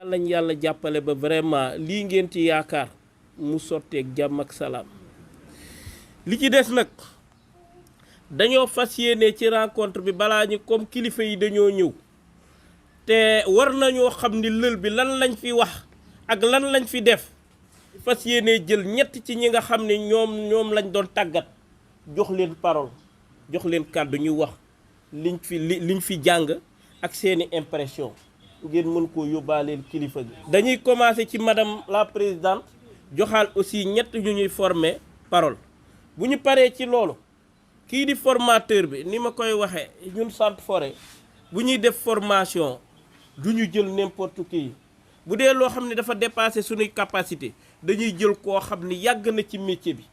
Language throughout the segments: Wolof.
lañ yàlla jàppale ba vraiment lii ngeen ci yaakaar mu sotteeg jàmm ak salaam li ci des nag dañoo fas yéene ci rencontre bi balaa ñu comme kilifa yi dañoo ñëw te war nañoo xam ni lël bi lan lañ fi wax ak lan lañ fi def fas yéene jël ñett ci ñi nga xam ne ñoom lañ doon tàggat jox leen parole jox leen kàddu ñu wax liñ fi jàng ak seeni impression ngeen mën koo yóbbaaleel kilifa gi. dañuy commencer ci madame la présidente joxaal aussi ñett ñu ñuy former parole bu ñu paree ci loolu kii di formateur bi ni ma koy waxee ñun Centre Forêt bu ñuy def formation du ñu jël n'importe qui bu dee loo xam ne dafa dépasser suñuy capacité dañuy jël koo xam ni yàgg na ci métier bi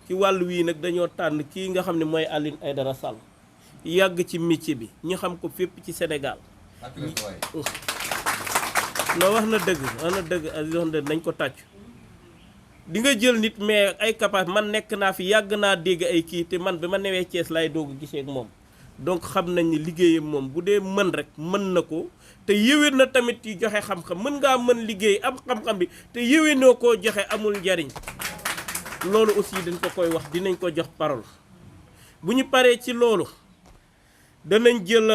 ci wàllu wii nag dañoo tànn kii nga xam ne mooy Alioune Aïdara Sall yàgg ci métier bi ñu xam ko fépp ci Sénégal. non wax na dëgg Aziz nañ ko tàcc di nga jël nit mais ay capacité man nekk naa fi yàgg naa dégg ay kii te man bi ma newee Thiès laay doog a gisee ak moom donc xam nañ ni liggéeyam moom bu dee mën rek mën na ko te yéwén na tamit yi joxe xam-xam mën ngaa mën liggéey am xam-xam bi te yéwénoo koo joxe amul njariñ loolu aussi dañ ko koy wax dinañ ko jox parole bu ñu paree ci loolu danañ jël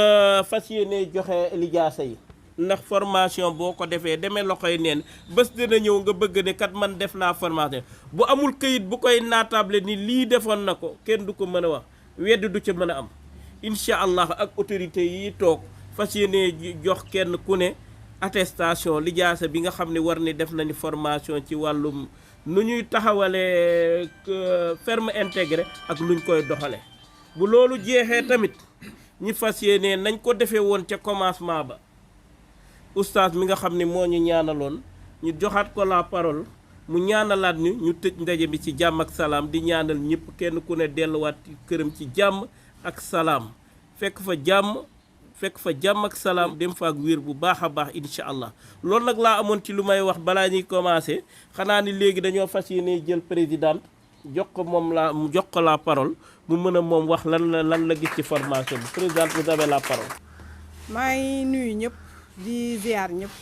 fas yéene joxe lijaasa yi ndax formation boo ko defee demee loxoy neen bés dina ñëw nga bëgg ne kat man def naa formation bu amul këyit bu koy naatable ni lii defoon na ko kenn du ko mën a wax wedd du ca mën a am incha allah ak autorité yi toog fas yéene jox kenn ku ne attestation lijaasa bi nga xam ne war ni def nañu formation ci wàllum nu ñuy taxawalee ferme intégré ak nuñ koy doxale bu loolu jeexee tamit ñi fas yéene nañ ko defee woon ca commencement ba oustaz mi nga xam ne moo ñu ñaanaloon ñu joxaat ko la parole mu ñaanalaat ñu tëj ndaje bi ci jàmm ak salaam di ñaanal ñëpp kenn ku ne delluwaat këram ci jàmm ak salaam fekk fa jàmm ak salaam dem fa ak wér bu baax a baax incha allah loolu nag laa amoon ci lu may wax balaa ñuy commencé xanaa ni léegi dañoo fas yéene jël présidente jox ko la parole mu mën a moom wax lan la gis ci formation bi présidente vous avez la parole. maa ngi nuyu ñëpp di ziar ñëpp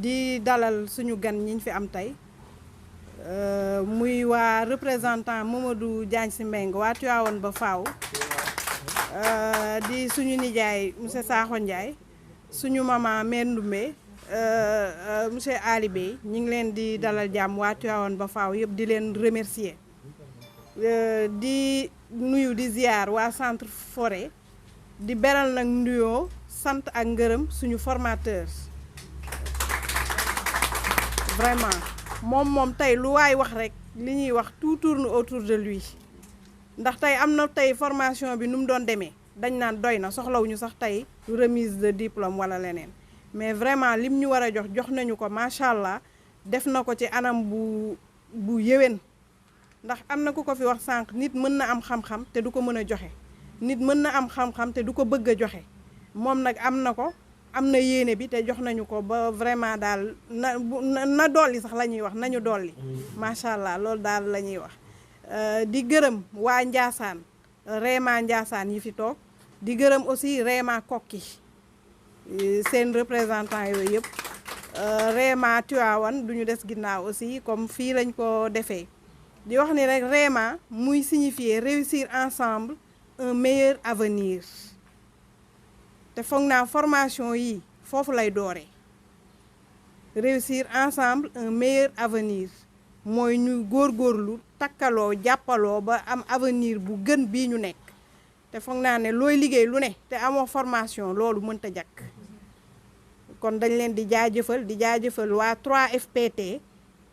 di dalal suñu gan ñi ñu fi am tey muy waa représentant Mamadou Diagne Sy Mbengue waa Tivaouane ba Faaw di suñu nijaay monsieur Sakho Ndiaye suñu maman Mère Ndoumbe monsieur Ali Bey ñi ngi leen di dalal jàmm waa Tivaouane ba Faaw yëpp di leen remercier di nuyu di ziar waa Centre Forêt di beral nag nuyoo sant ak ngërëm suñu formateur vraiment moom tey lu waay wax rek li ñuy wax tout tourne autour de lui ndax tey am na tey formation bi nu mu doon demee dañ naan doy na soxlawuñu sax tey remise de diplôme wala leneen mais vraiment lim ñu war a jox nañu ko macha allah def na ko ci anam bu yéwén ndax am na ku ko fi wax sànq nit mën na am xam-xam te du ko mën a joxe nit mën na am xam-xam te du ko bëgg a joxe moom nag am na ko am na yéene bi te jox nañu ko ba vraiment daal na dolli sax la ñuy wax nañu dolli macha allah loolu daal la ñuy wax di gërëm waa Ndiassane Réma Ndiassane yi fi toog di gërëm aussi Réma Kokki seen représentant yooyu yëpp Réma Tivaouane du ñu des ginnaaw aussi comme fii lañ ko defee di wax ni rek Réma muy signifier réussir ensemble un meilleur avenir te foog naa formation yi foofu lay dooree réussir ensemble un meilleur avenir mooy ñu góorgóorlu takkaloo jàppaloo ba am avenir bu gën bii ñu nekk te foog naa ne looy liggéey lu ne te amoo formation loolu mënta jakk kon dañ leen di jaajëfal waa 3FPT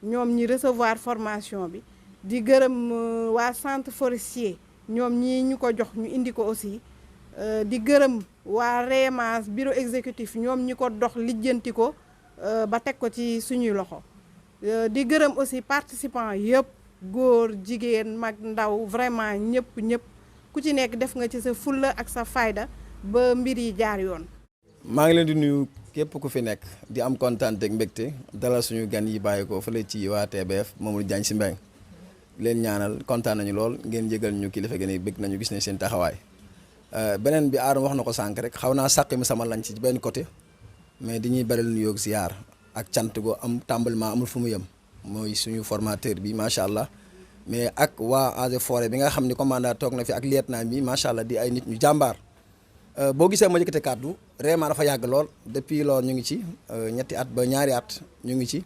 ñoom ñi recevoir formation bi di gërëm waa centre forestier ñoom ñii ñu ko jox ñu indi ko aussi di gërëm waa Rémas bureau exécutif ñoom ñi ko dox lijjanti ko ba teg ko ci suñuy loxo di gërëm aussi participants yëpp góor jigéen mag ndaw vraiment ñëpp ku ci nekk def nga ci sa fulla ak sa fayda ba mbir yi jaar yoon. maa ngi leen di nuyu képp ku fi nekk di am kontaan ak mbégte dalal suñu gan yi bàyyi ko fële ci waa TBF Mamadou Diagne Sy Mbengue leen ñaanal kontaan nañu lool ngeen yëgal ñu kilifa gën a bëgg nañu gis ne seen taxawaay beneen bi Adama wax na ko sànq rek xaw naa sàq mi sama lañ ci benn côté mais dañuy bari lu yoog ziar ak cant go am tàmbalement amul fu mu yem mooy suñu formateur bi macha allah mais ak waa Eaux et Forêts bi nga xam ni commandant toog na fi ak lieutenant bi macha allah di ay nit ñu jàmbaar boo gisee ma yëkkate kàddu vraiment dafa yàgg lool depuis loolu ñu ngi ci ñetti at ba ñaari at ñu ngi ci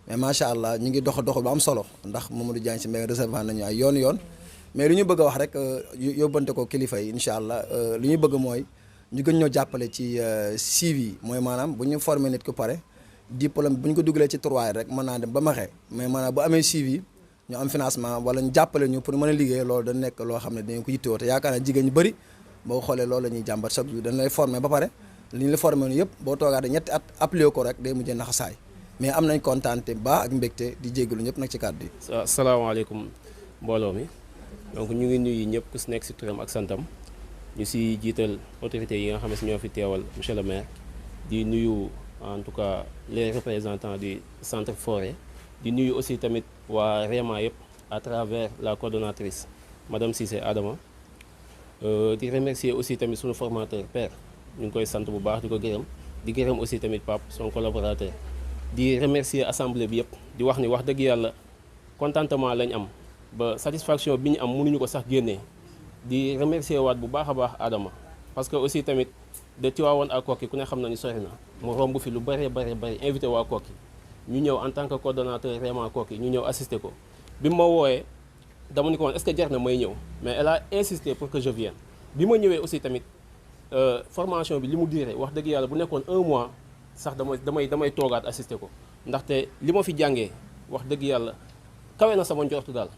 mais macha allah ñu ngi dox bu am solo ndax Mamadou Diagne Sy Mbengue recevoir nañu ay yoon mais lu ñu bëgg a wax rek yóbbante ko kilifa yi incha allah lu ñu bëgg mooy ñu gën ñoo jàppale ci suivi mooy maanaam bu ñu formé nit ku pare diplôme bu ñu ko dugalee ci turwaay rek mën naa dem ba maxee mais maanaam bu amee suivi ñu am financement wala ñu jàppale ñu pour mën a liggéey loolu da nekk loo xam ne dañu ko yittewoo te yaakaar naa jigéen ñu bëri boo xoolee loolu la ñuy jàmbat chaque jour dañ lay formé ba pare li ñu la formé nu yëpp boo toogaatee ñetti at appliqué ko rek day mujjee naxasaay mais am nañ kontaante ba ak mbégte di jéggalu ñëpp nag ci kàddu yi. asalaamaaleykum mbooloo mi donc ñu ngi nuyu ñëpp ku si nekk si turam ak santam ñu si jiital autorités yi nga xam ne si ñoo fi teewal monsieur le maire di nuyu en tout cas les représentants du centre forêt di nuyu aussi tamit waa REMA yëpp à travers la coordonnatrice madame Cissé Adama di remercier aussi tamit suñu formateur père ñu ngi koy sant bu baax di ko gërëm di gërëm aussi tamit Pape son collaborateur di remercier assemblée bi yëpp di wax ni wax dëgg yàlla contentement lañ am ba satisfaction bi ñu am mënuñu ko sax génnee di remercier waat bu baax a baax Adama parce que aussi tamit de Tivaouane à Koki ku ne xam na ni sori na mu romb fi lu bëree bëri invité waa Koki ñu ñëw en tant que coordonnateur vraiment Koki ñu ñëw assister ko bi ma wooyee dama ni ko woon est-ce que jar na may ñëw mais elle a insisté pour que je vienne bi ma ñëwee aussi tamit formation bi li mu duré wax dëgg yàlla bu nekkoon 1 mois sax damay toogaat assister ko ndaxte li ma fi jàngee wax dëgg yàlla kawe na sama njortu daal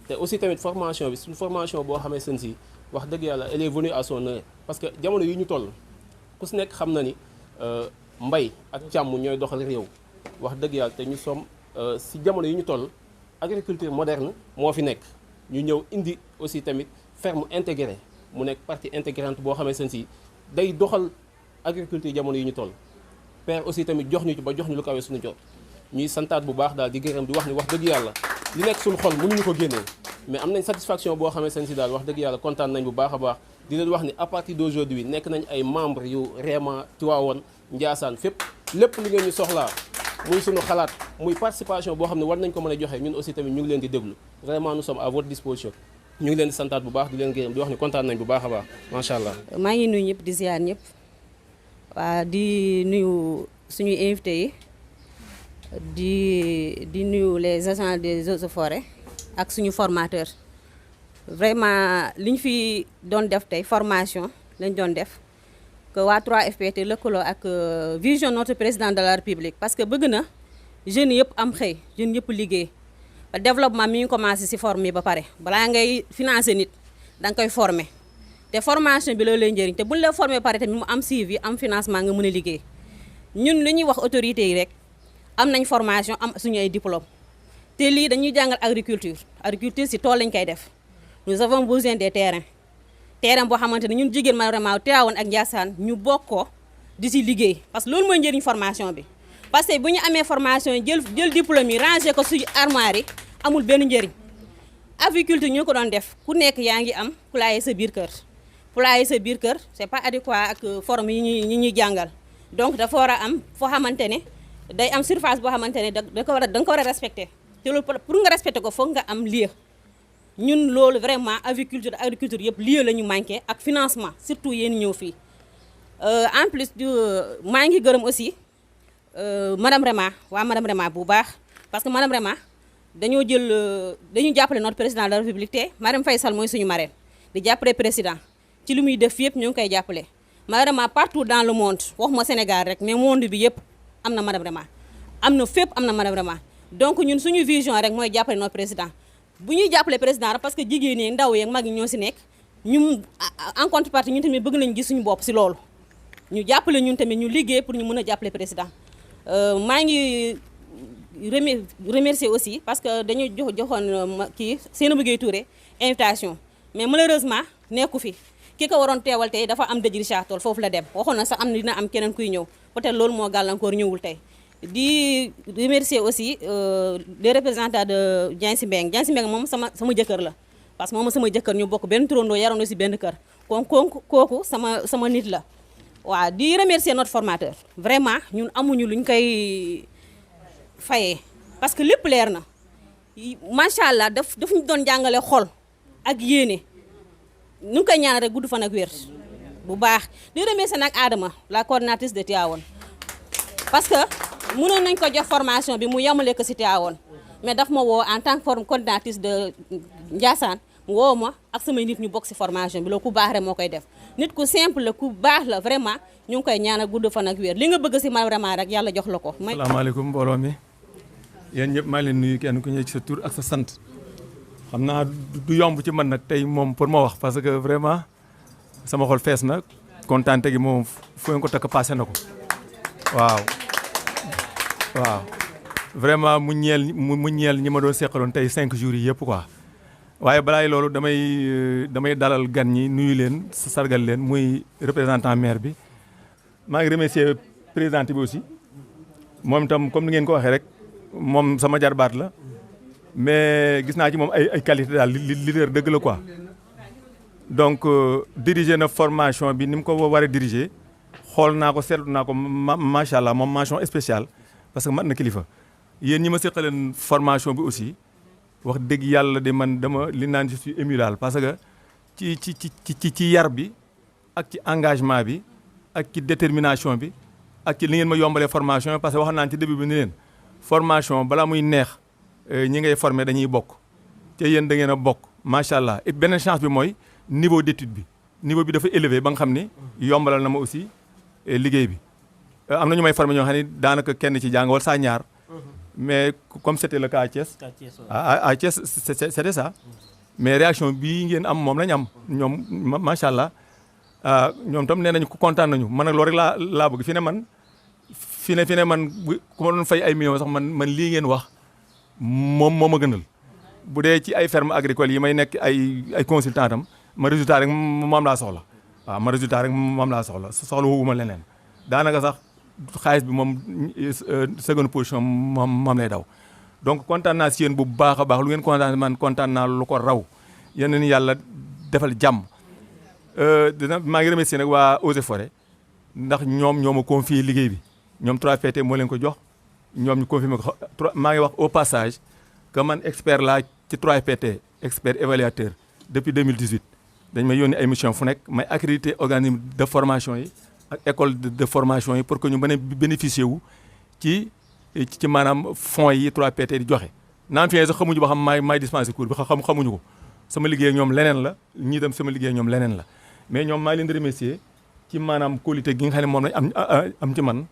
te aussi tamit formation bi suñu formation boo xamee seen si wax dëgg yàlla elle est venue à son heure parce que jamono yi ñu toll ku si nekk xam na ni mbay ak càmm ñooy doxal réew wax dëgg yàlla te ñu som si jamono yi ñu toll agriculture moderne moo fi nekk ñu ñëw indi aussi tamit ferme intégrée mu nekk partie intégrante boo xamee seen si day doxal agriculture jamono yi ñu toll père aussi tamit jox ñu ci ba jox ñu lu kawe suñu jot ñuy santaat bu baax daal di gërëm di wax ni wax dëgg yàlla li nekk suñu xol mënuñu ko génnee mais am nañ satisfaction boo xamee seen si daal wax dëgg yàlla kontaan nañ bu baax a baax di leen wax ni à partir d'aujourd'hui nekk nañ ay membres yu REMA Tivaouane Ndiassane fépp lépp li ngeen ñu soxlaa muy suñu xalaat muy participation boo xam ne war nañ ko mën a joxe ñun aussi tamit ñu ngi leen di déglu vraiment nous sommes à votre disposition ñu ngi leen di santaat bu baax di leen gërëm di wax ni kontaan nañ bu baax a baax macha allah. maa ngi nuyu ñëpp di ziar ñëpp waa di nuyu suñuy invité yi di nuyu les agents des Eaux et Forêts ak suñu formateur vraiment li ñu fi doon def tey formation lañ doon def que waa 3FPT lëkkaloo ak vision notre président de la République parce que bëgg na jeunes yëpp am xëy jeunes yëpp liggéey développement mi ngi commencé si former ba pare balaa ngay financer nit da nga koy former te formation bi loolu lay njëriñ te buñ la former ba pare tamit mu am suivi am financement nga mën a liggéey ñun li ñuy wax autorités yi rek am nañ formation am suñu ay diplôme te lii dañuy jàngal agriculture si tool lañ koy def nous avons besoin des terrain boo xamante ne ñun jigéen ma vraiment Tivaouane ak Ndiassane ñu bokkoo di si liggéey parce que loolu mooy njëriñ formation bi parce que bu ñu amee formation jël diplôme yi rangé ko suñu armoire yi amul benn njëriñ aviculture ñu ko doon def ku nekk yaa ngi am poulailler sa biir kër c'est pas adéquat ak forme yi ñuy jàngal donc dafa war a am foo xamante ne day am surface boo xamante ne da nga ko war a respecter te loolu pour nga respecter ko foog nga am lieu ñun loolu vraiment agriculture yëpp lieu la ñu manqué ak financement surtout yéen ñëw fii en plus maa ngi gërëm aussi madame Rema bu baax parce que madame Rema dañu jàppale notre président de la République te madame Faye Sall mooy suñu marraine di jàppale président ci li muy def yëpp ñu ngi koy jàppale madame Rema partout dans le monde waxuma Sénégal rek mais monde bi yëpp am na madame Rema am na fépp am na madame Rema donc ñun suñu vision rek mooy jàppale notre président bu ñuy jàppale président rek parce que jigéen ñi ndaw yeeg mag ñi ñoo si nekk ñu en contrepartie ñun tamit bëgg nañu gis suñu bopp si loolu ñu jàppale ñun tamit ñu liggéey pour ñu mën a jàppale président maa ngi remercier aussi parce que dañu joxoon kii Seynabou Gueye Touré invitation mais malheureusement nekku fi ki ko waroon teewal tey dafa am dëj Richard Toll foofu la dem waxoon na sax am na dina am keneen kuy ñëw peut-être loolu moo gàllankoor ñëwul tey di remercier aussi les représentants de Diagne Sy Mbengue moom sama jëkkër la parce que moom sama jëkkër ñu bokk benn turandoo yaroon si benn kër kooku sama nit la waaw di remercier notre formateur vraiment ñun amuñu luñ koy fayee parce que lépp leer na macha allah daf ñu doon jàngale xol ak yéene ñu ngi koy ñaanal rek gudd fan ak wér bu baax di remercier nag Adama la coordinatrice de Tivaouane parce que mënoon nañ ko jox formation bi mu yemale ko si Tivaouane mais daf ma woo en tant que coordinatrice de Ndiassane mu woo ma ak samay nit ñu bokk si formation bi loolu ku baax rek moo koy def nit ku simple la ku baax la vraiment ñu ngi koy ñaanal gudd fan ak wér li nga bëgg si ma vraiment rek yàlla jox la ko. salaamaaleykum mbooloo mi yéen ñëpp maa ngi leen nuyu kenn ku ñëw ci sa tur ak sa sant xam naa du yomb ci man nag tey moom pour ma wax parce que vraiment sama xol fees na kontaante gi moom fu ngeen ko takk passé na ko waaw vraiment mu ñeel ñi ma doon seqaloon tey 5 jours yi yëpp quoi waaye balaay loolu damay dalal gan ñi nuyu leen sargal leen muy représentant maire bi maa ngi remercier présidente bi aussi moom itam comme ni ngeen ko waxee rek moom sama jarbaat la mais gis naa ci moom ay qualité daal leader dëgg la quoi donc diriger na formation bi ni mu ko war a diriger xool naa ko seetlu naa ko macha allah moom mention spéciale parce que mat na kilifa yéen ñi ma seqaleen formation bi aussi wax dëgg yàlla de man dama li naan je suis ému daal parce que ci yar bi ak ci engagement bi ak ci détermination bi ak ci li ngeen ma yombalee formation parce que wax naa ci début bi ni leen formation balaa muy neex ñi ngay former dañuy bokk te yéen da ngeen a bokk macha allah et beneen chance bi mooy niveau d'étude bi niveau bi dafa élevé ba nga xam ni yombalal na ma aussi liggéey bi am na ñu may former ñoo xam ne daanaka kenn ci jàng wala saa ñaar mais comme c'était le cas à Thiès à Thiès c'était ça mais réaction bii ngeen am moom lañ am ñoom macha allah ñoom tam nee nañu kontaan nañu man nag loolu rek laa bëgg fi ne man ku ma doon fay ay millions sax man lii ngeen wax moom moo ma gënal bu dee ci ay ferme agricole yi may nekk ay consultant tam ma résultat rek moom laa soxla waaw ma résultat rek moom laa soxla woowuma leneen daanaka sax xaalis bi moom seconde position moom lay daw donc kontaan naa si yéen bu baax a baax lu ngeen kontaan man kontaan naa lu ko raw yéen ni yàlla defal jàmm maa ngi remercier nag waa Eaux et Forêts ndax ñoom ñoo ma confier liggéey bi ñoom 3PT moo leen ko jox ñoom ñu confirmé ko maa ngi wax au passage que man expert laa ci 3PT expert évaluateur depuis 2018 dañ may yónni ay mission fu nekk may accrédité organisme de formation yi ak école de formation yi pour que ñu mën a bénéficier wu ci maanaam fonds yi 3PT di joxe naan fi sax xamuñu ba xam maay dispenser cours bi xamuñu ko sama liggéey ak ñoom leneen la ñii tam sama liggéey ak ñoom leneen la mais ñoom maa leen di remercier ci maanaam qualité gi nga xam ne moom lañ am ci man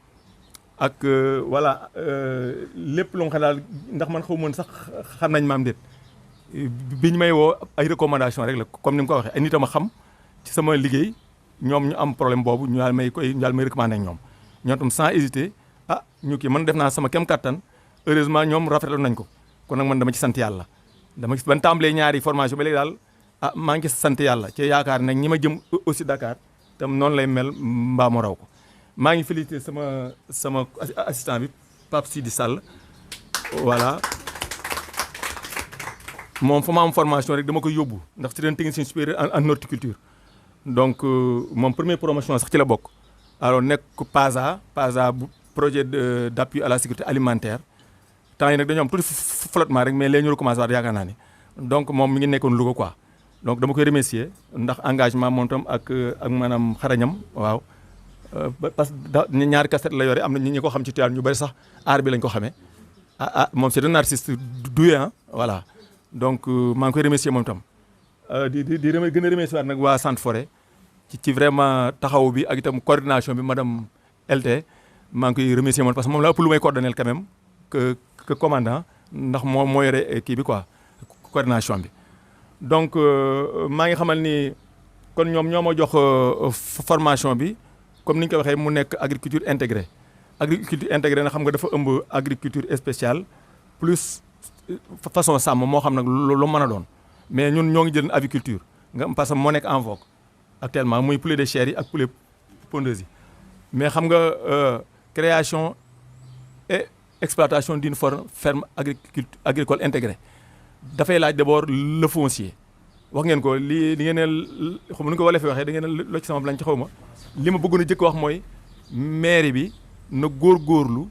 ak voilà lépp lu nga xam daal ndax man xaw moon sax xam nañ maam déet biñ may woo ay recommandation rek la comme ni mu ko waxee ay nit a ma xam ci sama liggéey ñoom ñu am problème boobu ñu daal may recommandé ak ñoom tam sans hésiter ñu kii man def naa sama kem kattan heureusement ñoom rafetlu nañ ko kon nag man dama ci sant yàlla dama gis ban tàmbalee ñaari formation ba léegi daal maa ngi ci sant yàlla ci yaakaar nag ñi ma jëm aussi Dakar tam noonu lay mel mbaa mu raw ko maa ngi félicité sama assistant bi Pape Sidi Sall voilà moom fa ma am formation rek dama koy yóbbu ndax c'est un technicien supérieur en horticulture donc moom première promotion sax ci la bokk alors nekk PASA bu projet d'appui à la sécurité alimentaire temps yi nag dañoo am tuuti flottement rek mais léegi ñu recommencé waat yaakaar naa ni donc moom mi ngi nekkoon Louga quoi donc dama koy remercier ndax engagement moom tam ak maanaam xarañam waaw parce que ñaari cassette la yore am na ñi ko xam ci Tivaouane ñu bari sax aar bi lañ ko xamee moom c'est un artiste doué voilà donc maa ngi koy remercier moom tam di gën a remercier waat nag waa Centre Forêt ci vraiment taxaw bi ak itam coordination bi madame LT maa ngi koy remercier moom parce que moom la ëpp lu may coordonner quand même que commandant ndax moo yore kii bi quoi coordination bi donc maa ngi xamal ni kon ñoom ñoo ma jox formation bi comme ni ñu ko waxee mu nekk agriculture intégrée na xam nga dafa ëmb agriculture spéciale plus façon sàmm moo xam nag lu mën a doon mais ñun ñoo ngi jël aviculture nga parce que moo nekk en vogue actuellement muy poulet de chair yi ak poulet pondeuse yi mais xam nga création et exploitation d'une ferme agricole intégrée dafay laaj d'abord le foncier wax ngeen ko li ngeen ne xam nu ko wala fi waxee da ngeen ne loo ci sama lañ ci xaw ma li ma bëggoon a jëkk wax mooy mairie bi na góorgóorlu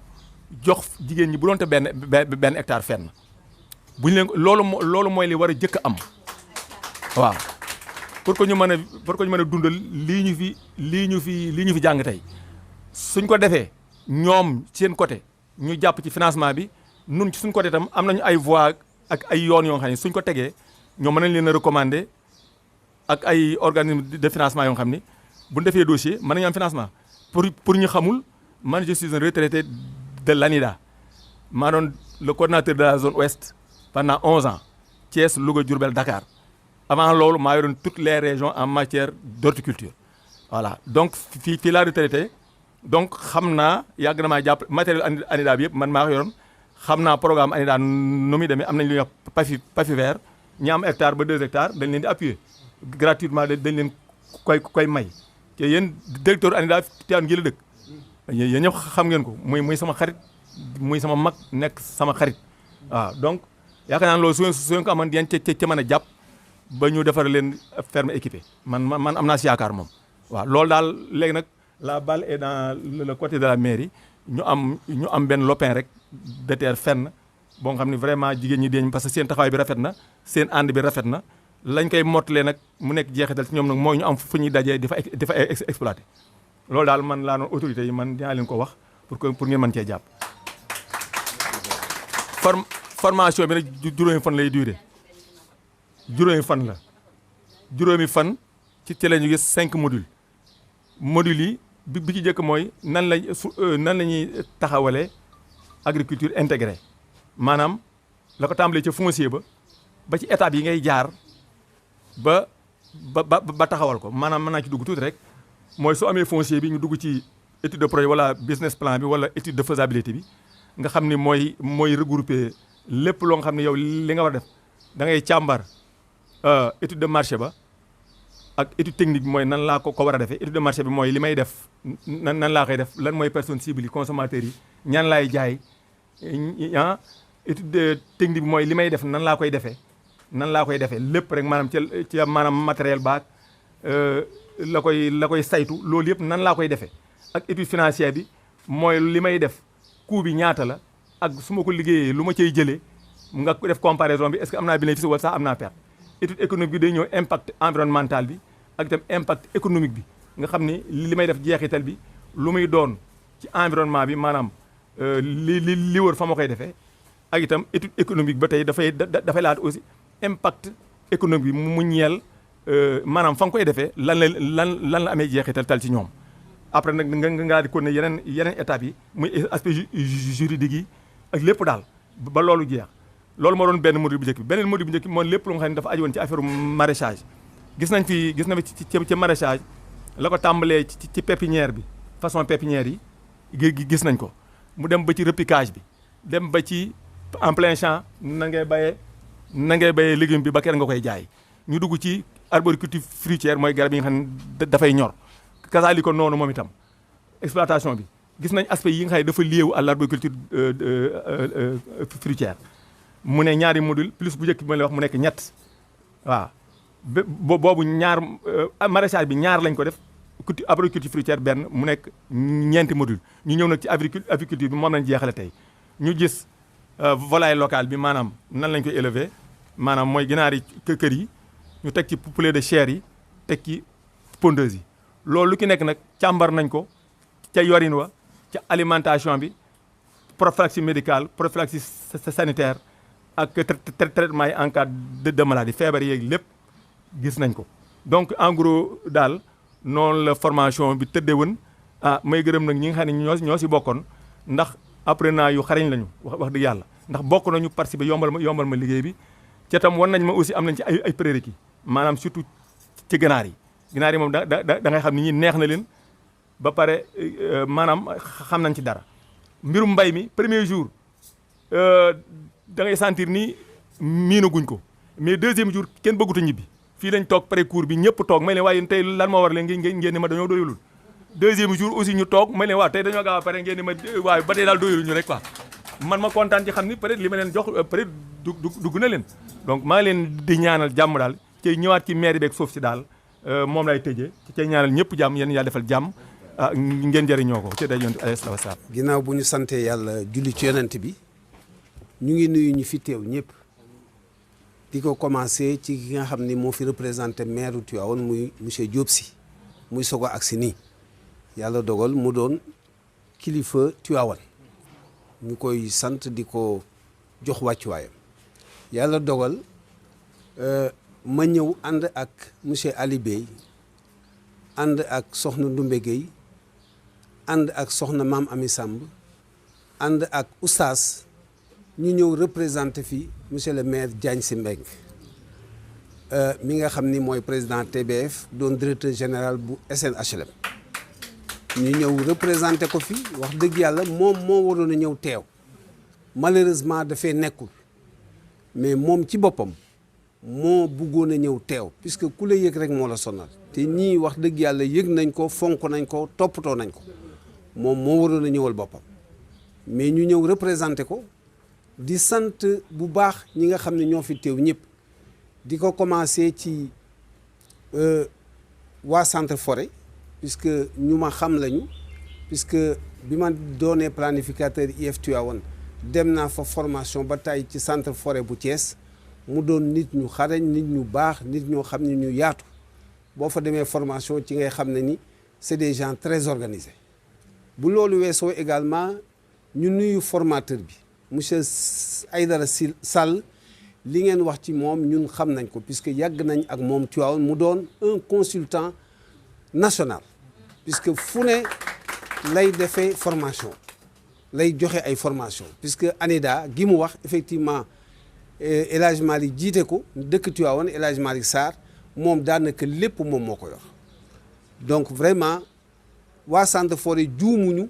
jox jigéen ñi bu doonte benn hectare fenn bu ñu leen loolu mooy li war a jëkk am waaw pour que ñu mën a dundal lii ñu fi jàng tey suñ ko defee ñoom seen côté ñu jàpp ci financement bi nun ci suñ côté itam am nañu ay voies ak ay yoon yoo xam ne suñ ko tegee ñoom mën nañ leen a recommander ak ay organisme de financement yoo xam ni bu ñu defee dossier mën nañu am financement pour ñu xamul man je suis un retraité de l'ANIDA maa doon le coordinateur de la zone ouest pendant 11 ans Thiès Louga Diourbel Dakar avant loolu maa yoroon toutes les régions en matière d'horticulture voilà donc fii laa retraité donc xam naa yàgg na maa jàpp matériel ANIDA bi yëpp man maa ko yoroon xam naa programme ANIDA nu muy demee am nañ lu ñuy wax PAFI vert ñi am hectare ba 2 hectares dañ leen di appuyer gratuitement dañ leen koy may te yéen directeur ANIDA Tivaouane gi la dëkk yéen ñëpp xam ngeen ko muy sama xarit muy sama mag nekk sama xarit waaw donc yaakaar naa loolu su ngeen ko amoon yéen ca mën a jàpp ba ñu defar leen ferme équipée man am naa si yaakaar moom waaw loolu daal léegi nag la balle est dans le côté de la mairie ñu am benn lopin rek de terre fenn boo nga xam ne vraiment jigéen ñi deeñ parce que seen taxawaay bi rafet na seen ànd bi rafet na lañ koy mottalee nag mu nekk jeexital ci ñoom nag mooy ñu am fu ñuy dajee di fa exploité loolu daal man laa noon autorités yi man dinaa leen ko wax pour ngeen mën cee jàpp formation bi nag juróomi fan lay durer juróomi fan la juróomi fan ci la ñu gis 5 modules yi bi ci jëkk mooy nan la ñuy taxawalee agriculture intégrée maanaam la ko tàmbalee ca foncier ba ci étape yi ngay jaar ba taxawal ko maanaam mën naa ci dugg tuuti rek mooy soo amee foncier bi ñu dugg ci étude de projet wala business plan bi wala étude de faisabilité bi nga xam ni mooy regrouper lépp loo nga xam ne yow li nga war a def da ngay càmbar étude de marché ba ak étude technique bi mooy nan laa ko war a defee étude de marché bi mooy li may def nan laa koy def lan mooy personne cible yi consommateurs yi ñan laay jaay étude technique bi mooy li may def nan laa koy defee lépp rek maanaam ci maanaam matériel baak la koy saytu loolu yëpp nan laa koy defee ak étude financière bi mooy li may def coût bi ñaata la ak su ma ko liggéeyee lu ma cay jëlee nga def comparaison bi est-ce que am naa bénéfice wala sax am naa perte étude économique bi day ñëw impact environnemental bi ak itam impact économique bi nga xam ni li may def jeexital bi lu muy doon ci environnement bi maanaam li wër fa ma koy defee ak itam étude économique ba tey dafay laat aussi impact économique bi mu ñeel maanaam fa nga koy defee lan la amee jeexital tal ci ñoom après nag nga di ko ne yeneen étapes yi muy aspect juridique yi ak lépp daal ba loolu jeex loolu moo doon benn module bu njëkk bi beneen module bu njëkk bi moom lépp lu nga xam ne dafa aju woon ci affaire maraîchage gis nañ ci maraîchage la ko tàmbalee ci pépinière bi façon pépinière yi gis nañ ko mu dem ba ci repiquage bi dem ba ci en plein champ na ngay bayee légume bi ba kër nga koy jaay ñu dugg ci arboriculture fruitière mooy garab yi nga xam ne dafay ñor kasaali ko noonu moom itam exploitation bi gis nañ aspect yi nga xam ne dafa lié wu à l'arboriculture fruitière mu ne ñaari module plus bu njëkk bi ma lay wax mu nekk ñett waaw boobu ñaar maraîchage bi ñaar lañ ko def arboriculture fruitière benn mu nekk ñeenti module ñu ñëw nag ci aviculture bi moom lañ jeexale tey ñu gis volaille locale bi maanaam nan lañ koy élever maanaam mooy ginaar yi kër yi ñu teg ci poulet de chair yi teg ci pondeuse yi loolu lu ki nekk nag càmbar nañ ko ca yorin wa ca alimentation bi prophylaxie médicale prophylaxie sanitaire ak traitement yi en cas de maladie feebar yeeg lépp gis nañ ko donc en gros daal noonu la formation bi tëddee woon may gërëm nag ñi nga xam ne ñoo si bokkoon ndax apprenant yu xarañ lañu wax dëgg yàlla ndax bokk nañu participer yombal ma liggéey bi ca tam wan nañ ma aussi am nañ ci ay prérequis maanaam surtout ci ganaar yi moom da ngay xam ni ñi neex na leen ba pare maanaam xam nañ ci dara mbirum mbay mi premier jour da ngay sentir ni miinaguñ ko mais deuxième jour kenn bëggut a ñibbi fii lañ toog pré cours bi ñëpp toog may leen waaye tey lan moo war leen ngeen ni ma dañoo doyulul deuxième jour aussi ñu toog may leen waaw tey dañoo gaaw a pare ngeen ni ma waaye ba tey daal doyulul ñu rek quoi man ma kontaan ci xam ni peut-être li ma leen jox peut-être dugg na leen donc maa ngi leen di ñaanal jàmm daal ci ñëwaat ci maire beeg suuf si daal moom lay tëjee ci cay ñaanal ñëpp jàmm yéen yàlla defal jàmm ngeen jëriñoo ko ci day yonent alayhi salaatu wa salaam. ginnaaw bu ñu santee yàlla julli ci yonent bi ñu ngi nuyu ñu fi teew ñëpp di ko commencé ci ki nga xam ni moo fi représenté maire Tivaouane muy monsieur Diop Sy muy soog a agsi nii yàlla dogal mu doon kilifa Tivaouane ñu koy sant di ko jox wàccuwaayam yàlla dogal ma ñëw ànd ak monsieur Ali Bey ànd ak soxna Ndumbe Gueye ànd ak soxna Maam Ami Samb ànd ak oustaz ñu ñëw représenté fi monsieur le maire Diagne Sy Mbengue mi nga xam ni mooy président TBF doon directeur général bu SNHLM ñu ñëw représenté ko fi wax dëgg yàlla moom moo waroon a ñëw teew malheureusement dafay nekkul mais moom ci boppam moo bëggoon a ñëw teew puisque ku la yëg rek moo la sonal te ñii wax dëgg yàlla yëg nañ ko fonk nañ ko toppatoo nañ ko moom moo waroon a ñëwal boppam mais ñu ñëw représenté ko di sant bu baax ñi nga xam ne ñoo fi teew ñëpp di ko commencé ci waa centre forêt puisque ñu ma xam lañu puisque bi ma doonee planificateur IEF Tivaouane dem naa fa formation ba tey ci centre forêt bu Thiès mu doon nit ñu xarañ nit ñu baax nit ñoo xam ne ñu yaatu boo fa demee formation ci ngay xam ne ni c'est des gens très organisés bu loolu weesoo également ñu nuyu formateur bi monsieur Aïdara Sall li ngeen wax ci moom ñun xam nañ ko puisque yàgg nañ ak moom Tivaouane mu doon un consultant national puisque fu ne lay defee formation lay joxe ay formation puisque ANIDA gi mu wax effectivement El Hadj Malick jiite ko dëkk Tivaouane El Hadj Malick Sarr moom daanaka lépp moom moo ko yor donc vraiment waa centre forêt juumuñu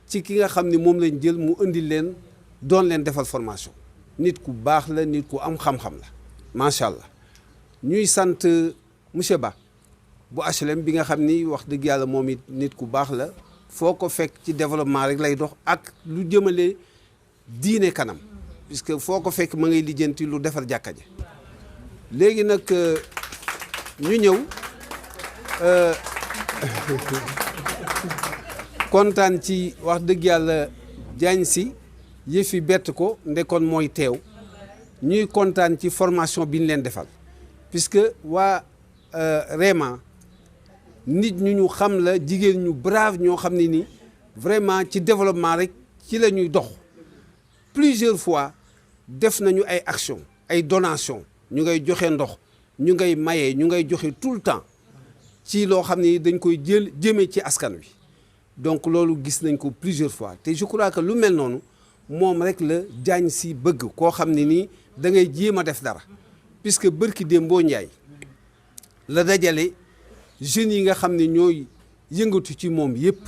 ci ki nga xam ne moom lañ jël mu indi leen doon leen defal formation nit ku baax la nit ku am xam-xam la macha allah ñuy sant monsieur Ba bu HLM bi nga xam ni wax dëgg yàlla moom it nit ku baax la foo ko fekk ci développement rek lay dox ak lu jëmale diine kanam puisque foo ko fekk ma ngay lijjanti lu defar jàkka ji léegi nag ñu ñëw kontaan ci wax dëgg yàlla Diagne Sy yëf yi bett ko ndekoon mooy teew ñuy kontaan ci formation bi ñu leen defal puisque waa Réma nit ñu xam la jigéen ñu brave ñoo xam ne ni vraiment ci développement rek ci la ñuy dox plusieurs fois def nañu ay action ay donation ñu ngay joxe ndox ñu ngay maye ñu ngay joxe tout le temps ci loo xam ne dañ koy jëmee ci askan wi donc loolu gis nañ ko plusieurs fois te je crois que lu mel noonu moom rek la Diagne Sy bëgg koo xam ne nii da ngay jéem a def dara puisque bërki Dembo Ndiaye la dajale jeunes yi nga xam ne ñooy yëngatu ci moom yëpp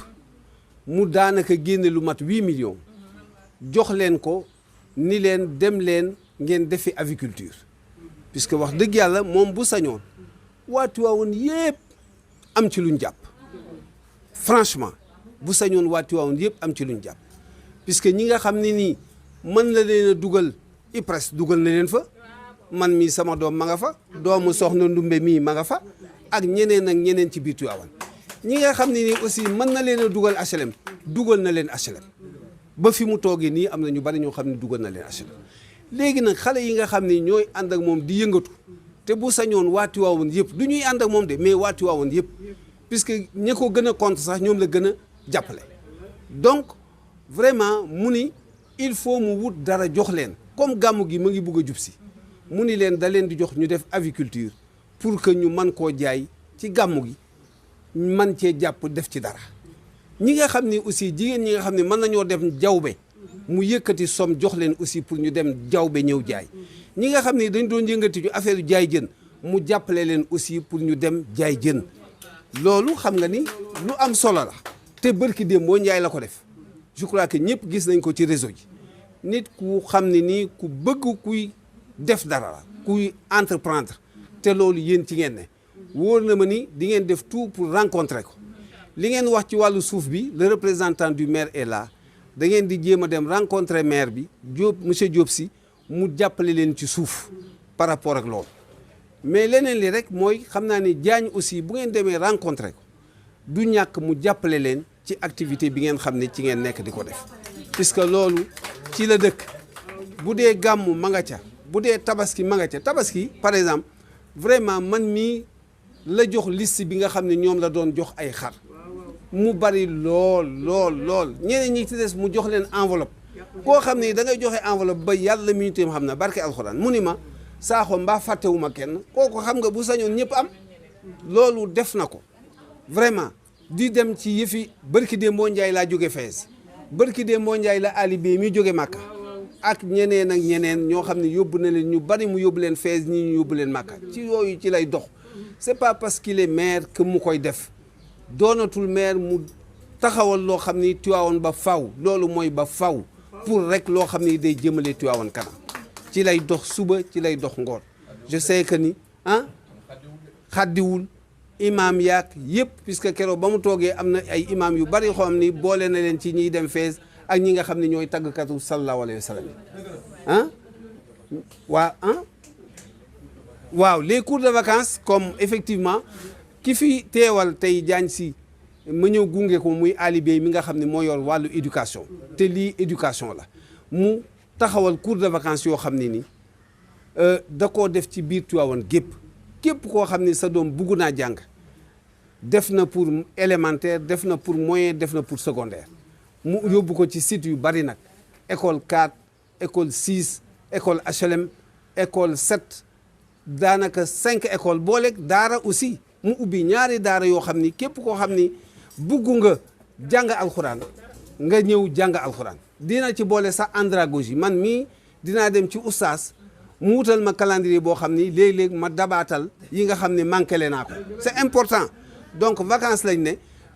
mu daanaka génne lu mat 8 millions jox leen ko ni leen dem leen ngeen defi aviculture puisque wax dëgg yàlla moom bu sañoon waa Tivaouane yëpp am ci luñ jàpp franchement bu sañoon waa Tivaouane yëpp am ci luñ jàpp puisque ñi nga xam ne nii mën na leen a dugal IPRES dugal na leen fa man mii sama doom ma nga fa doomu soxna Ndumbe mii ma nga fa ak ñeneen ak ñeneen ci biir Tivaouane ñi nga xam ne nii aussi mën na leen a dugal HLM dugal na leen HLM ba fi mu toogee nii am na ñu bari ñoo xam ne dugal na leen HLM léegi nag xale yi nga xam ne ñooy ànd ak moom di yëngatu te bu sañoon waa Tivaouane yëpp du ñuy ànd ak moom de mais waa Tivaouane yëpp puisque ñi ko gën a compte sax ñoom la gën a jàppale donc vraiment mu ni il faut mu wut dara jox leen comme gàmmu gi mu ngi bugg a jub si mu ni leen da leen di jox ñu def aviculture pour que ñu mën koo jaay ci gàmmu gi man cee jàpp def ci dara ñi nga xam ni aussi jigéen ñi nga xam ne mën nañoo dem jawbe mu yëkkati somme jox leen aussi pour ñu dem jawbe ñëw jaay ñi nga xam ne dañ doon yëngati ci affaire jaay jën mu jàppale leen aussi pour ñu dem jaay jën loolu xam nga ni lu am solo la te bërki démb boo njaay la ko def je crois que ñëpp gis nañ ko ci réseau ji nit ku xam ne nii ku bëgg kuy def dara la kuy entreprendre te loolu yéen ci ngeen ne wóor na ma ni di ngeen def tout pour rencontrer ko li ngeen wax ci wàllu suuf bi le représentant du maire est là da ngeen di jéem a dem rencontrer maire bi Diop monsieur Diop Sy mu jàppale leen ci suuf par rapport ak loolu mais leneen li rek mooy xam naa ne Diagne aussi bu ngeen demee rencontré ko du ñàkk mu jàppale leen ci activité bi ngeen xam ne ci ngeen nekk di ko def puisque loolu ci la dëkk bu dee gàmmu ma nga ca bu dee tabaski ma nga ca tabaski par exemple vraiment man mii la jox liste bi nga xam ne ñoom la doon jox ay xar mu bari lool ñeneen ñi ci des mu jox leen enveloppe koo xam ne da ngay joxe enveloppe ba yàlla mi ñu téem xam na barke alxuraan mu ni ma Sakho mbaa fàttewuma kenn kooku xam nga bu sañoon ñëpp am loolu def na ko vraiment di dem ci yëfi barki dee moo njaay laa jóge Fès barki dee moo njaay la Ali Bey mi jóge Màkka ak ñeneen ak ñeneen ñoo xam ne yóbbu na leen ñu bari mu yóbbu leen Fès ñii ñu yóbbu leen Màkka ci yooyu ci lay dox c'est pas parce qu'il est maire que mu koy def doonatul maire mu taxawal loo xam ni Tivaouane ba faw loolu mooy ba faw pour rek loo xam ni day jëmale Tivaouane kanam ci lay dox suba ci lay dox ngoon je sais que ni xaddiwul imam yaak yëpp puisque keroog ba mu toogee am na ay imam yu bari xam ni boole na leen ci ñiy dem Fès ak ñi nga xam ne ñooy tàggkatu sallallahu alayhi wa sallam waaw les cours de vacances comme effectivement ki fi teewal tey Diagne Sy ma ñëw gunge ko muy Ali Bey mi nga xam ne moo yor wàllu éducation te lii éducation la mu taxawal cours de vacances yoo xam ne ni da koo def ci biir Tivaouane képp koo xam ne sa doom bugg naa jàng def na pour élémentaire def na pour moyen def na pour secondaire mu yóbbu ko ci site yu bari nag école 4 école 6 école HLM école 7 daanaka 5 école booleeg daara aussi mu ubbi ñaari daara yoo xam ni képp koo xam ni bugg nga jàng alxuraan nga ñëw jàng alxuraan dina ci boole sax andragogie man mii dinaa dem ci oustaz mu wutal ma calendrier boo xam ni léeg-léeg ma dabaatal yi nga xam ne manqué le naa ko c'est important donc vacances lañ ne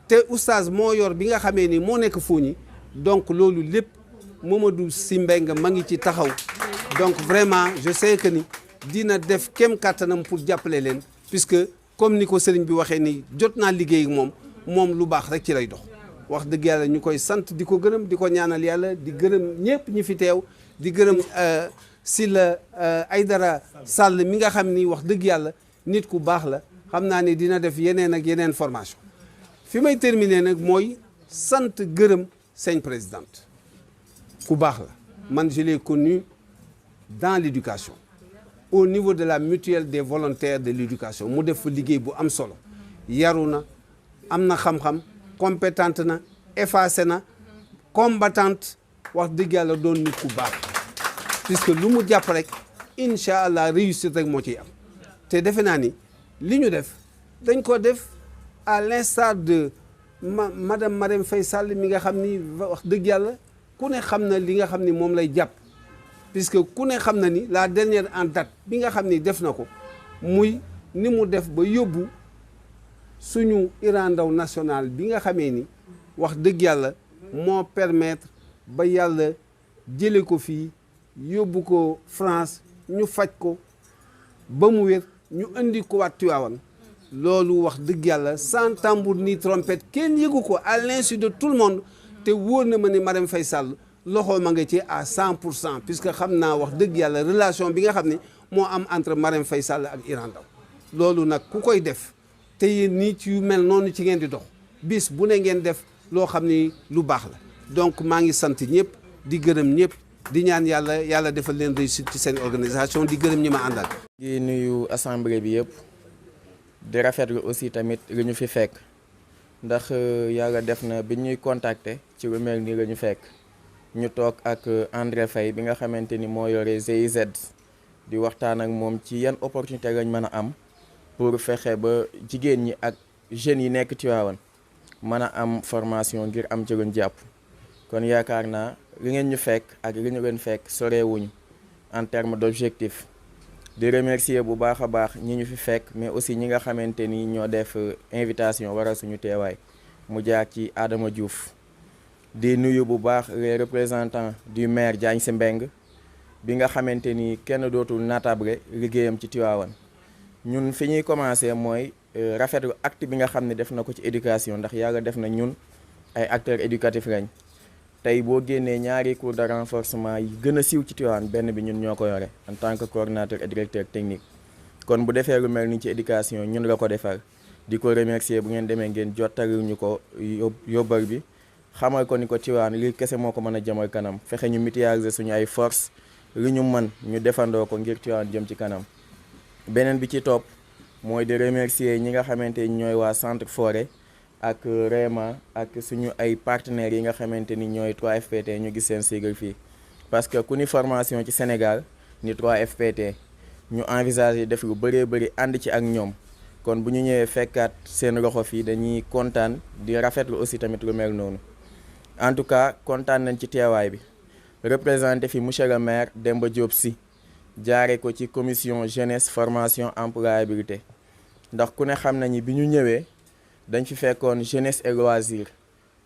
te oustaz moo yor bi nga xamee ni moo nekk Fogny donc loolu lépp Mamadou Sy Mbengue ma ngi ci taxaw donc vraiment je sais que ni dina def kem kàttanam pour jàppale leen puisque comme ni ko sëriñ bi waxee ni jot naa liggéey ak moom lu baax rek ci lay dox wax dëgg yàlla ñu koy sant di ko gërëm di ko ñaanal yàlla di gërëm ñëpp ñi fi teew di gërëm Sylla Aïdara Sall mi nga xam ni wax dëgg yàlla nit ku baax la xam naa ne dina def yeneen ak yeneen formation fi may terminer nag mooy sant gërëm sëñ présidente ku baax la man je l'ai connu dans l'éducation au niveau de la mutuelle des volontaires de l'éducation mu def fa liggéey bu am solo yaru na am na xam-xam compétente na effacé na combattante wax dëgg yàlla doon nit ku baax puisque lu mu jàpp rek incha allah réussite rek moo ciy am te defe naa ni li ñu def dañ ko def à l'instar de madame Marème Faye Sall mi nga xam ni wax dëgg yàlla ku ne xam na li nga xam ni moom lay jàpp puisque ku ne xam na ni la dernière en date bi nga xam ni def na ko muy ni mu def ba yóbbu suñu Iran Ndao national bi nga xamee ni wax dëgg yàlla moo permettre ba yàlla jële ko fii yóbbu ko France ñu faj ko ba mu wér ñu indi ko waat Tivaouane loolu wax dëgg yàlla sans tambour ni trompette kenn yëgu ko à l'insu de tout le monde te wóor na ma ne Marème Faye Sall loxo ma nga ci à 100% puisque xam naa wax dëgg yàlla relation bi nga xam ne moo am entre Marème Faye Sall ak Iran Ndao loolu nag ku koy def te yéen nii ci yu mel noonu ci ngeen di dox bis bu ne ngeen def loo xam ni lu baax la donc maa ngi sant ñëpp di gërëm ñëpp di ñaan yàlla defal leen réussite ci seen organisation di gërëm ñi ma àndal. di nuyu assemblée bi yëpp di rafetlu aussi tamit li ñu fi fekk ndax yàlla def na bi ñuy contacter ci lu mel ni la ñu fekk ñu toog ak André Faye bi nga xamante ni moo yore GIZ di waxtaan ak moom ci yan opportunité lañ mën a am pour fexe ba jigéen ñi ak jeunes yi nekk Tivaouane mën a am formation ngir am ci luñ jàpp kon yaakaar naa li ngeen ñu fekk ak li ñu leen fekk sorewuñu en terme d'objectif di remercier bu baax a baax ñi ñu fi fekk mais aussi ñi nga xamante ni ñoo def invitation waral suñu teewaay mu jaar ci Adama Diouf di nuyu bu baax les représentants du maire Diagne Sy Mbengue bi nga xamante ni kenn dootul natable liggéeyam ci Tivaouane ñun fi ñuy commencer mooy rafetlu acte bi nga xam ne def na ko ci éducation ndax yàlla def na ñun ay acteurs éducatifs lañ tey boo génnee ñaari cours de renforcement yi gën a siiw ci Tivaouane benn bi ñun ñoo ko yore en tant que coordinateur et directeur technique kon bu defee lu mel ni ci éducation ñun la ko defal di ko remercier bu ngeen demee ngeen jottali ñu ko yóbbal bi xamal ko ni ko Tivaouane lii kese moo ko mën a jëmal kanam fexe ñu mutualiser suñu ay force li ñu mën ñu defandoo ko ngir Tivaouane jëm ci kanam. beneen bi ci topp mooy di remercier ñi nga xamante ni ñooy waa centre forêt ak REMA ak suñu ay partenaires yi nga xamante ni ñooy 3FPT ñu gis seen sigle fii parce que ku ni formation ci Sénégal ni 3FPT ñu envisager def lu bëree bëri ànd ci ak ñoom kon bu ñu ñëwee fekkaat seen loxo fii dañuy kontaan di rafetlu aussi tamit lu mel noonu en tout cas kontaan nañ ci teewaay bi représenté fi monsieur le maire Demba Diop Sy jaare ko ci commission jeunesse formation employabilité ndax ku ne xam nañu bi ñu ñëwee dañ fi fekkoon jeunesse et loisir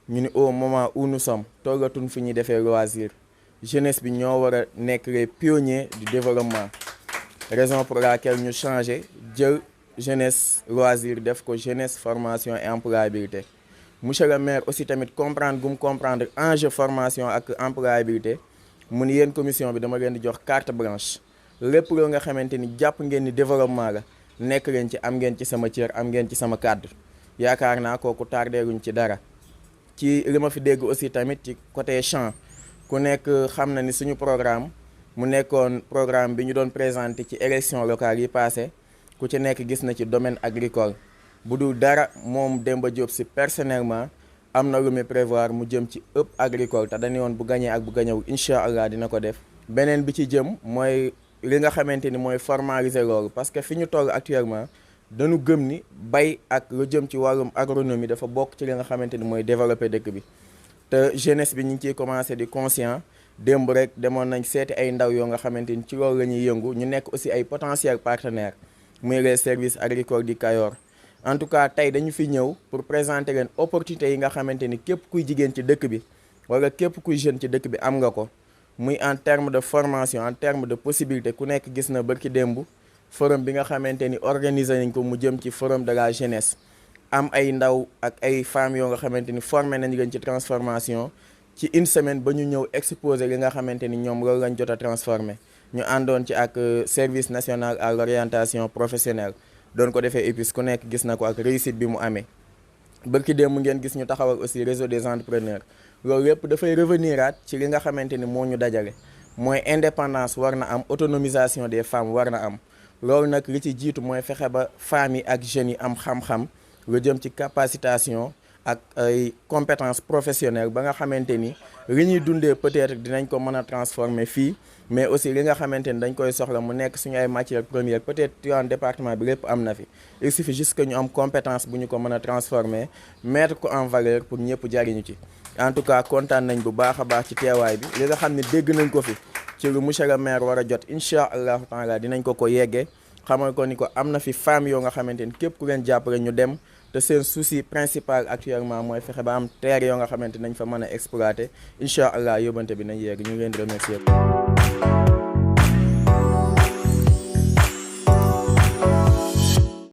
ñu ni au moment où nous sommes toogatuñ fi ñuy defee loisir jeunesse bi ñoo war a nekk les pionniers du développement raison pour laquelle ñu changé jël jeunesse loisir def ko jeunesse formation et employabilité monsieur le maire aussi tamit comprendre enjeu formation ak employabilité mu ni yéen commission bi dama leen di jox carte blanche lépp loo nga xamante ni jàpp ngeen ni développement la nekk leen ci am ngeen ci sama cër am ngeen ci sama kàddu yaakaar naa kooku tardeeruñ ci dara ci li ma fi dégg aussi tamit ci côté champ ku nekk xam na ni suñu programme mu nekkoon programme bi ñu doon présenté ci élection locale yi passé ku ci nekk gis na ci domaine agricole bu dul dara moom Demba Diop Sy personnellement am na lu muy prévoir mu jëm ci ëpp agricole te dañu woon bu gañee ak bu gañewul incha allah dina ko def beneen bi ci jëm mooy li nga xamante ni mooy formaliser loolu parce que fi ñu toll actuellement dañu gëm ni bay ak lu jëm ci wàllum agronomie dafa bokk ci li nga xamante ni mooy développer dëkk bi te jeunesse bi ñu ngi ciy commencé di conscient démb rek demoon nañ seeti ay ndaw yoo nga xamante ni ci loolu la ñuy yëngu ñu nekk aussi ay potentiels partenaires muy les services agricoles du Kayor en tout cas tey dañu fi ñëw pour présenter leen opportunités yi nga xamante ni képp kuy jigéen ci dëkk bi wala képp kuy jeune ci dëkk bi am nga ko muy en terme de formation en terme de possibilité ku nekk gis na bërki démb forum bi nga xamante ni organiser nañ ko mu jëm ci forum de la jeunesse am ay ndaw ak ay femmes yoo nga xamante ni formé nañ leen ci transformation ci une semaine ba ñu ñëw exposer li nga xamante ni ñoom loolu lañ jot a transformé ñu àndoon ci ak service national à l'orientation professionnelle doon ko defee EPIS ku nekk gis na ko ak réussite bi mu amee bërki démb ngeen gis ñu taxawal aussi réseau des entrepreneurs loolu yëpp dafay reveniraat ci li nga xamante ni moo ñu dajale mooy indépendance war na am autonomisation des femmes war na am loolu nag li ci jiitu mooy fexe ba femmes yi ak jeunes yi am xam-xam lu jëm ci capacitation ak ay compétences professionnelles ba nga xamante ni li ñuy dundee peut-être dinañ ko mën a transformer fii mais aussi li nga xamante ni dañ koy soxla mu nekk suñu ay matières premières peut-être Tivaouane département bi lépp am na fi il suffit juste que ñu am compétence bu ñu ko mën a transformer mettre ko en valeur pour ñëpp jariñu ci en tout cas kontaan nañ bu baax a baax ci teewaay bi li nga xam ne dégg nañ ko fi ci lu monsieur le maire war a jot incha allahu taala dinañ ko yeggee xamal ko ni ko am na fi femmes yoo nga xamante ni képp ku leen jàppale ñu dem te seen souci principal actuellement mooy fexe ba am terre yoo nga xamante nañ fa mën a exploiter incha allah yóbbante bi nañ yegg ñu ngi leen di remercier